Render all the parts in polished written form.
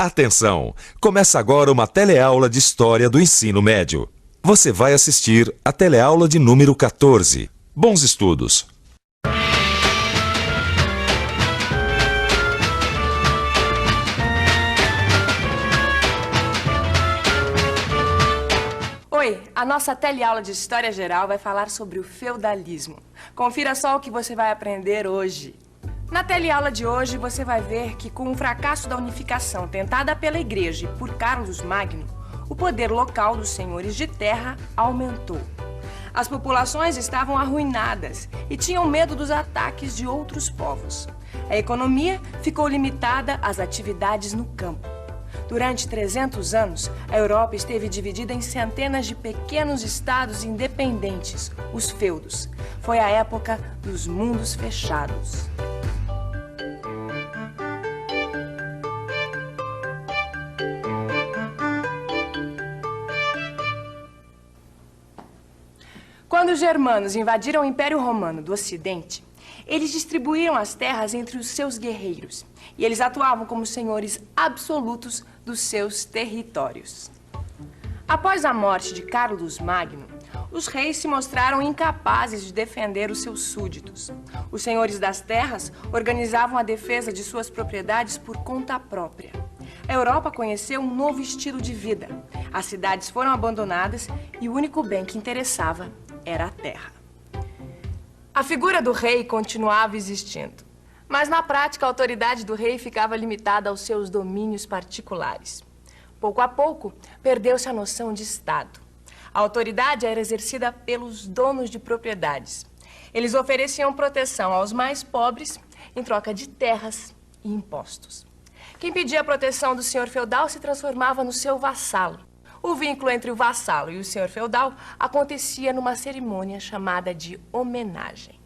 Atenção! Começa agora uma teleaula de História do Ensino Médio. Você vai assistir a teleaula de número 14. Bons estudos! Oi, a nossa teleaula de História Geral vai falar sobre o feudalismo. Confira só o que você vai aprender hoje. Na teleaula de hoje, você vai ver que com o fracasso da unificação tentada pela Igreja e por Carlos Magno, o poder local dos senhores de terra aumentou. As populações estavam arruinadas e tinham medo dos ataques de outros povos. A economia ficou limitada às atividades no campo. Durante 300 anos, a Europa esteve dividida em centenas de pequenos estados independentes, os feudos. Foi a época dos mundos fechados. Quando os germanos invadiram o Império Romano do Ocidente, eles distribuíram as terras entre os seus guerreiros e eles atuavam como senhores absolutos dos seus territórios. Após a morte de Carlos Magno, os reis se mostraram incapazes de defender os seus súditos. Os senhores das terras organizavam a defesa de suas propriedades por conta própria. A Europa conheceu um novo estilo de vida. As cidades foram abandonadas e o único bem que interessava era a terra. A figura do rei continuava existindo, mas na prática a autoridade do rei ficava limitada aos seus domínios particulares. Pouco a pouco, perdeu-se a noção de Estado. A autoridade era exercida pelos donos de propriedades. Eles ofereciam proteção aos mais pobres em troca de terras e impostos. Quem pedia a proteção do senhor feudal se transformava no seu vassalo. O vínculo entre o vassalo e o senhor feudal acontecia numa cerimônia chamada de homenagem.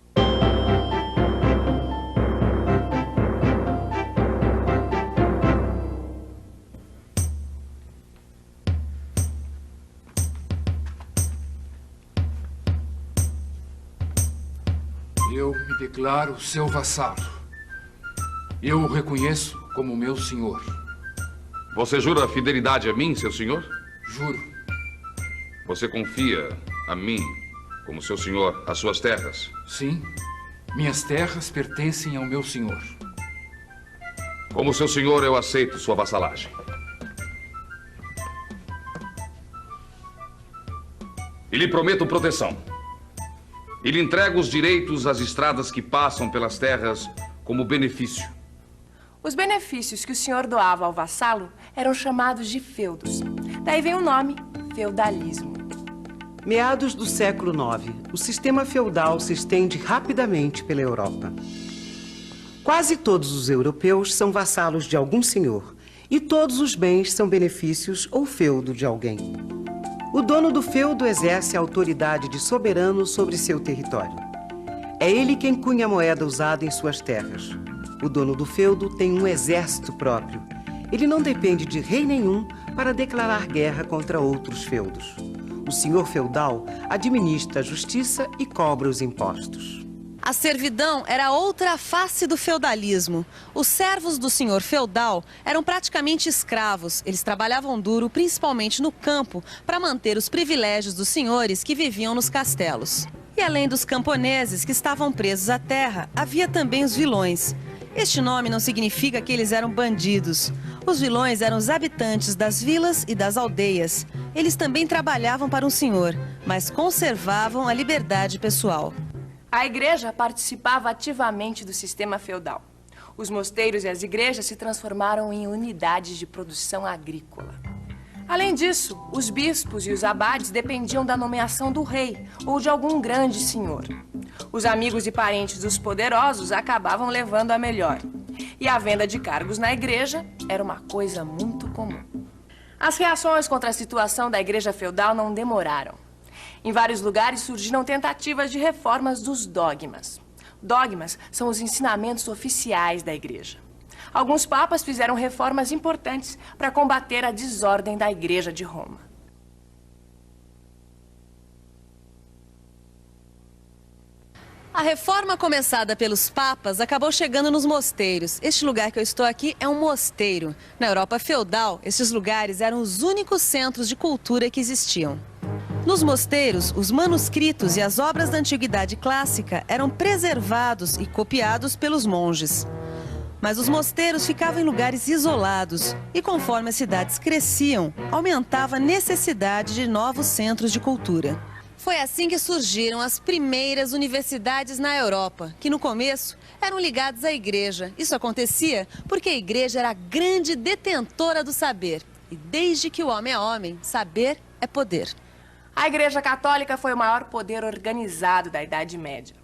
Eu me declaro seu vassalo. Eu o reconheço como meu senhor. Você jura fidelidade a mim, seu senhor? Juro. Você confia a mim, como seu senhor, as suas terras? Sim. Minhas terras pertencem ao meu senhor. Como seu senhor, eu aceito sua vassalagem. E lhe prometo proteção. E lhe entrego os direitos às estradas que passam pelas terras como benefício. Os benefícios que o senhor doava ao vassalo eram chamados de feudos. Daí vem o nome, feudalismo. Meados do século IX, o sistema feudal se estende rapidamente pela Europa. Quase todos os europeus são vassalos de algum senhor, e todos os bens são benefícios ou feudo de alguém. O dono do feudo exerce a autoridade de soberano sobre seu território. É ele quem cunha a moeda usada em suas terras. O dono do feudo tem um exército próprio. Ele não depende de rei nenhum para declarar guerra contra outros feudos. O senhor feudal administra a justiça e cobra os impostos. A servidão era outra face do feudalismo. Os servos do senhor feudal eram praticamente escravos. Eles trabalhavam duro, principalmente no campo, para manter os privilégios dos senhores que viviam nos castelos. E além dos camponeses que estavam presos à terra, havia também os vilões. Este nome não significa que eles eram bandidos. Os vilões eram os habitantes das vilas e das aldeias. Eles também trabalhavam para um senhor, mas conservavam a liberdade pessoal. A igreja participava ativamente do sistema feudal. Os mosteiros e as igrejas se transformaram em unidades de produção agrícola. Além disso, os bispos e os abades dependiam da nomeação do rei ou de algum grande senhor. Os amigos e parentes dos poderosos acabavam levando a melhor. E a venda de cargos na igreja era uma coisa muito comum. As reações contra a situação da igreja feudal não demoraram. Em vários lugares surgiram tentativas de reformas dos dogmas. Dogmas são os ensinamentos oficiais da igreja. Alguns papas fizeram reformas importantes para combater a desordem da Igreja de Roma. A A reforma começada pelos papas acabou chegando nos mosteiros. Este lugar que eu estou aqui é um mosteiro. Na Europa feudal, esses lugares eram os únicos centros de cultura que existiam. Nos mosteiros, os manuscritos e as obras da antiguidade clássica eram preservados e copiados pelos monges. Mas os mosteiros ficavam em lugares isolados e, conforme as cidades cresciam, aumentava a necessidade de novos centros de cultura. Foi assim que surgiram as primeiras universidades na Europa, que no começo eram ligadas à igreja. Isso acontecia porque a igreja era a grande detentora do saber. E desde que o homem é homem, saber é poder. A Igreja Católica foi o maior poder organizado da Idade Média.